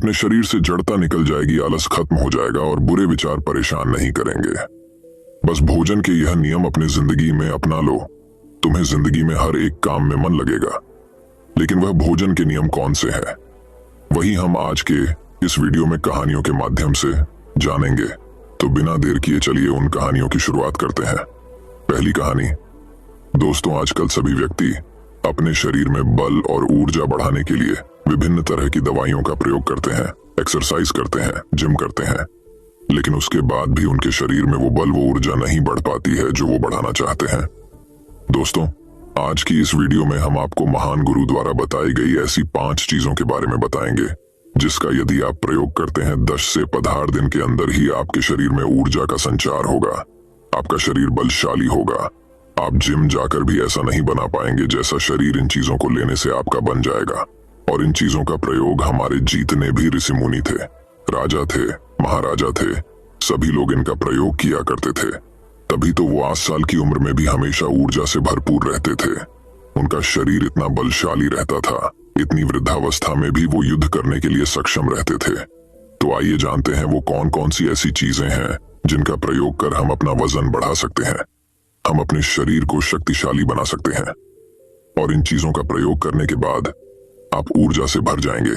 अपने शरीर से जड़ता निकल जाएगी, आलस खत्म हो जाएगा और बुरे विचार परेशान नहीं करेंगे। बस भोजन के यह नियम अपनी जिंदगी में अपना लो, तुम्हें जिंदगी में हर एक काम में मन लगेगा। लेकिन वह भोजन के नियम कौन से हैं, वही हम आज के इस वीडियो में कहानियों के माध्यम से जानेंगे। तो बिना देर किए चलिए उन कहानियों की शुरुआत करते हैं। पहली कहानी। दोस्तों, आजकल सभी व्यक्ति अपने शरीर में बल और ऊर्जा बढ़ाने के लिए विभिन्न तरह की दवाइयों का प्रयोग करते हैं, एक्सरसाइज करते हैं, जिम करते हैं, लेकिन उसके बाद भी उनके शरीर में वो बल, वो ऊर्जा नहीं बढ़ पाती है जो वो बढ़ाना चाहते हैं। दोस्तों, आज की इस वीडियो में हम आपको महान गुरु द्वारा बताई गई ऐसी 5 चीजों के बारे में बताएंगे जिसका यदि आप प्रयोग करते हैं 10 से 15 दिन के अंदर ही आपके शरीर में ऊर्जा का संचार होगा, आपका शरीर बलशाली होगा। आप जिम जाकर भी ऐसा नहीं बना पाएंगे जैसा शरीर इन चीजों को लेने से आपका बन जाएगा। और इन चीजों का प्रयोग हमारे जीतने भी ऋषि मुनि थे, राजा थे, महाराजा थे, सभी लोग इनका प्रयोग किया करते थे। तभी तो वो 80 साल की उम्र में भी हमेशा ऊर्जा से भरपूर रहते थे। उनका शरीर इतना बलशाली रहता था, इतनी वृद्धावस्था में भी वो युद्ध करने के लिए सक्षम रहते थे। तो आइए जानते हैं वो कौन कौन सी ऐसी चीजें हैं जिनका प्रयोग कर हम अपना वजन बढ़ा सकते हैं, हम अपने शरीर को शक्तिशाली बना सकते हैं। और इन चीजों का प्रयोग करने के बाद आप ऊर्जा से भर जाएंगे।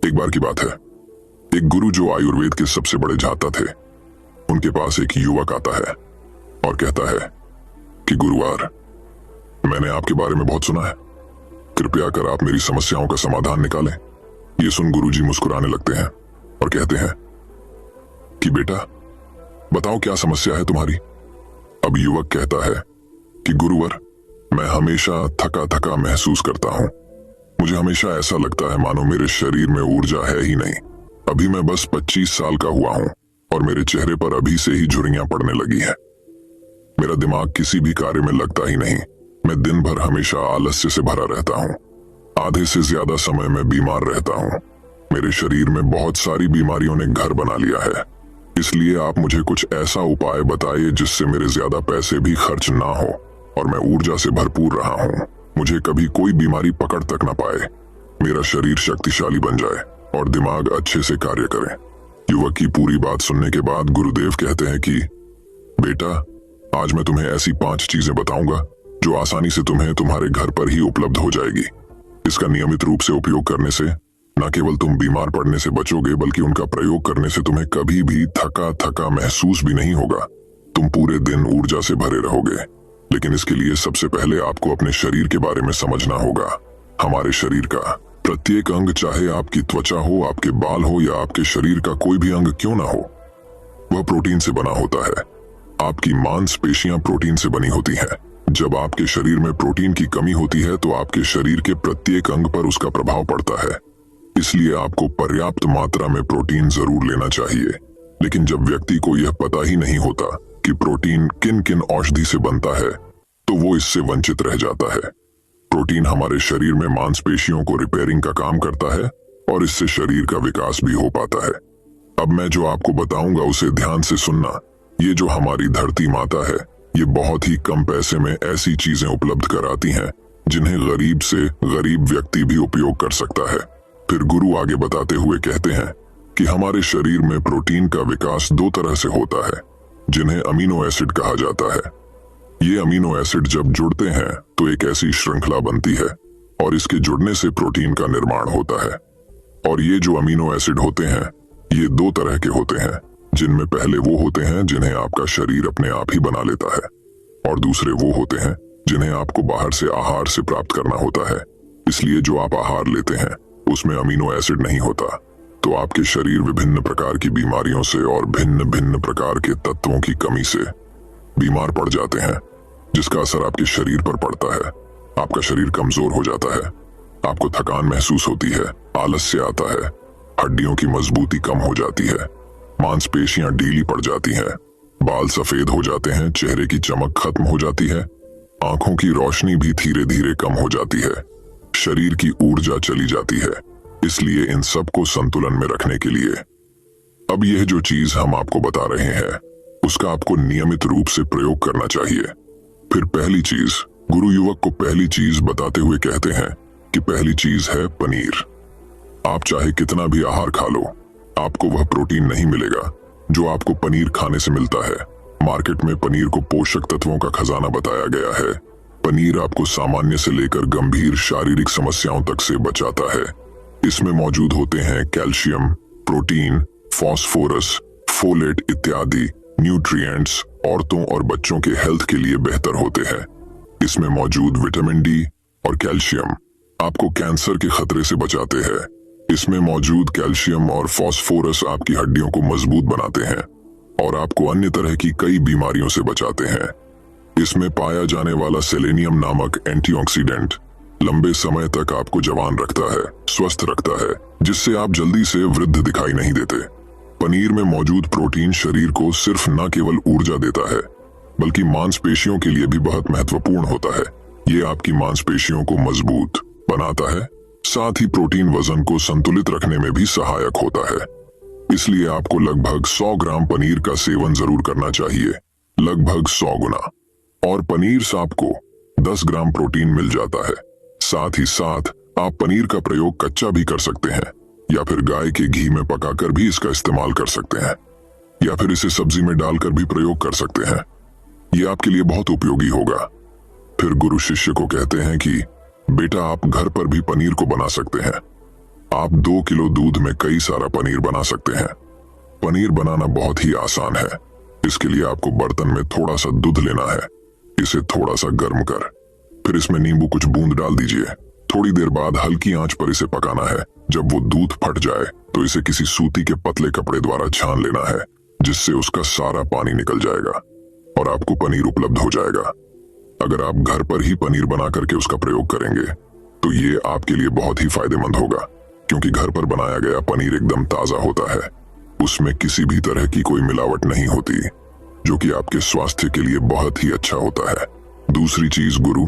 एक बार की बात है, एक गुरु जो आयुर्वेद के सबसे बड़े जाता थे, उनके पास एक युवक आता है और कहता है कि गुरुवार, मैंने आपके बारे में बहुत सुना है, कृपया कर आप मेरी समस्याओं का समाधान निकालें। ये सुन गुरुजी मुस्कुराने लगते हैं और कहते हैं कि बेटा, बताओ क्या समस्या है तुम्हारी। अब युवक कहता है कि गुरुवर, मैं हमेशा थका थका महसूस करता हूं। मुझे हमेशा ऐसा लगता है मानो मेरे शरीर में ऊर्जा है ही नहीं। अभी मैं बस 25 साल का हुआ हूं और मेरे चेहरे पर अभी से ही झुर्रियां पड़ने लगी हैं। मेरा दिमाग किसी भी कार्य में लगता ही नहीं। मैं दिन भर हमेशा आलस्य से भरा रहता हूं। आधे से ज्यादा समय मैं बीमार रहता हूं। मेरे शरीर में बहुत सारी बीमारियों ने घर बना लिया है। इसलिए आप मुझे कुछ ऐसा उपाय बताइए जिससे मेरे ज्यादा पैसे भी खर्च ना हो और मैं ऊर्जा से भरपूर रहा हूं। मुझे कभी कोई बीमारी पकड़ तक ना पाए, मेरा शरीर शक्तिशाली बन जाए और दिमाग अच्छे से कार्य करे। युवक की पूरी बात सुनने के बाद गुरुदेव कहते हैं कि बेटा, आज मैं तुम्हें ऐसी 5 चीजें बताऊंगा जो आसानी से तुम्हें तुम्हारे घर पर ही उपलब्ध हो जाएगी। इसका नियमित रूप से उपयोग करने से न केवल तुम बीमार पड़ने से बचोगे, बल्कि उनका प्रयोग करने से तुम्हें कभी भी थका थका महसूस भी नहीं होगा। तुम पूरे दिन ऊर्जा से भरे रहोगे। लेकिन इसके लिए सबसे पहले आपको अपने शरीर के बारे में समझना होगा। हमारे शरीर का प्रत्येक अंग, चाहे आपकी त्वचा हो, आपके बाल हो या आपके शरीर का कोई भी अंग क्यों ना हो, वह प्रोटीन से बना होता है। आपकी मांसपेशियां प्रोटीन से बनी होती हैं। जब आपके शरीर में प्रोटीन की कमी होती है तो आपके शरीर के प्रत्येक अंग पर उसका प्रभाव पड़ता है। इसलिए आपको पर्याप्त मात्रा में प्रोटीन जरूर लेना चाहिए। लेकिन जब व्यक्ति को यह पता ही नहीं होता कि प्रोटीन किन किन औषधि से बनता है, तो वो इससे वंचित रह जाता है। प्रोटीन हमारे शरीर में मांसपेशियों को रिपेयरिंग का काम करता है और इससे शरीर का विकास भी हो पाता है। अब मैं जो आपको बताऊंगा उसे ध्यान से सुनना। ये जो हमारी धरती माता है, ये बहुत ही कम पैसे में ऐसी चीजें उपलब्ध कराती हैं जिन्हें गरीब से गरीब व्यक्ति भी उपयोग कर सकता है। फिर गुरु आगे बताते हुए कहते हैं कि हमारे शरीर में प्रोटीन का विकास 2 तरह से होता है, जिन्हें अमीनो एसिड कहा जाता है। ये अमीनो एसिड जब जुड़ते हैं तो एक ऐसी श्रृंखला बनती है और इसके जुड़ने से प्रोटीन का निर्माण होता है। और ये जो अमीनो एसिड होते हैं, ये 2 तरह के होते हैं, जिनमें पहले वो होते हैं जिन्हें आपका शरीर अपने आप ही बना लेता है और दूसरे वो होते हैं जिन्हें आपको बाहर से आहार से प्राप्त करना होता है। इसलिए जो आप आहार लेते हैं उसमें अमीनो एसिड नहीं होता, तो आपके शरीर विभिन्न प्रकार की बीमारियों से और भिन्न भिन्न प्रकार के तत्वों की कमी से बीमार पड़ जाते हैं, जिसका असर आपके शरीर पर पड़ता है। आपका शरीर कमजोर हो जाता है, आपको थकान महसूस होती है, आलस्य आता है, हड्डियों की मजबूती कम हो जाती है, मांसपेशियां ढीली पड़ जाती हैं, बाल सफेद हो जाते हैं, चेहरे की चमक खत्म हो जाती है, आंखों की रोशनी भी धीरे धीरे कम हो जाती है, शरीर की ऊर्जा चली जाती है। इसलिए इन सब को संतुलन में रखने के लिए अब यह जो चीज हम आपको बता रहे हैं उसका आपको नियमित रूप से प्रयोग करना चाहिए। फिर पहली चीज, गुरु युवक को पहली चीज बताते हुए कहते हैं कि पहली चीज है पनीर। आप चाहे कितना भी आहार खा लो, आपको वह प्रोटीन नहीं मिलेगा जो आपको पनीर खाने से मिलता है। मार्केट में पनीर को पोषक तत्वों का खजाना बताया गया है। पनीर आपको सामान्य से लेकर गंभीर शारीरिक समस्याओं तक से बचाता है। इसमें मौजूद होते हैं कैल्शियम, प्रोटीन, फास्फोरस, फोलेट इत्यादि न्यूट्रिएंट्स औरतों और बच्चों के हेल्थ के लिए बेहतर होते हैं। इसमें मौजूद विटामिन डी और कैल्शियम आपको कैंसर के खतरे से बचाते हैं। इसमें मौजूद कैल्शियम और फास्फोरस आपकी हड्डियों को मजबूत बनाते हैं और आपको अन्य तरह की कई बीमारियों से बचाते हैं। इसमें पाया जाने वाला सेलेनियम नामक एंटीऑक्सीडेंट लंबे समय तक आपको जवान रखता है, स्वस्थ रखता है, जिससे आप जल्दी से वृद्ध दिखाई नहीं देते। पनीर में मौजूद प्रोटीन शरीर को सिर्फ न केवल ऊर्जा देता है बल्कि मांसपेशियों के लिए भी बहुत महत्वपूर्ण होता है। ये आपकी मांसपेशियों को मजबूत बनाता है। साथ ही प्रोटीन वजन को संतुलित रखने में भी सहायक होता है। इसलिए आपको लगभग 100 ग्राम पनीर का सेवन जरूर करना चाहिए, लगभग 100 गुना। और पनीर से आपको 10 ग्राम प्रोटीन मिल जाता है। साथ ही साथ आप पनीर का प्रयोग कच्चा भी कर सकते हैं या फिर गाय के घी में पकाकर भी इसका इस्तेमाल कर सकते हैं या फिर इसे सब्जी में डालकर भी प्रयोग कर सकते हैं। यह आपके लिए बहुत उपयोगी होगा। फिर गुरु शिष्य को कहते हैं कि बेटा आप घर पर भी पनीर को बना सकते हैं। आप 2 किलो दूध में कई सारा पनीर बना सकते हैं। पनीर बनाना बहुत ही आसान है। इसके लिए आपको बर्तन में थोड़ा सा दूध लेना है, इसे थोड़ा सा गर्म कर, फिर इसमें नींबू कुछ बूंद डाल दीजिए। थोड़ी देर बाद हल्की आंच पर इसे पकाना है। जब वो दूध फट जाए तो इसे किसी सूती के पतले कपड़े द्वारा छान लेना है, जिससे उसका सारा पानी निकल जाएगा और आपको पनीर उपलब्ध हो जाएगा। अगर आप घर पर ही पनीर बना करके उसका प्रयोग करेंगे तो ये आपके लिए बहुत ही फायदेमंद होगा, क्योंकि घर पर बनाया गया पनीर एकदम ताजा होता है। उसमें किसी भी तरह की कोई मिलावट नहीं होती, जो कि आपके स्वास्थ्य के लिए बहुत ही अच्छा होता है। दूसरी चीज गुरु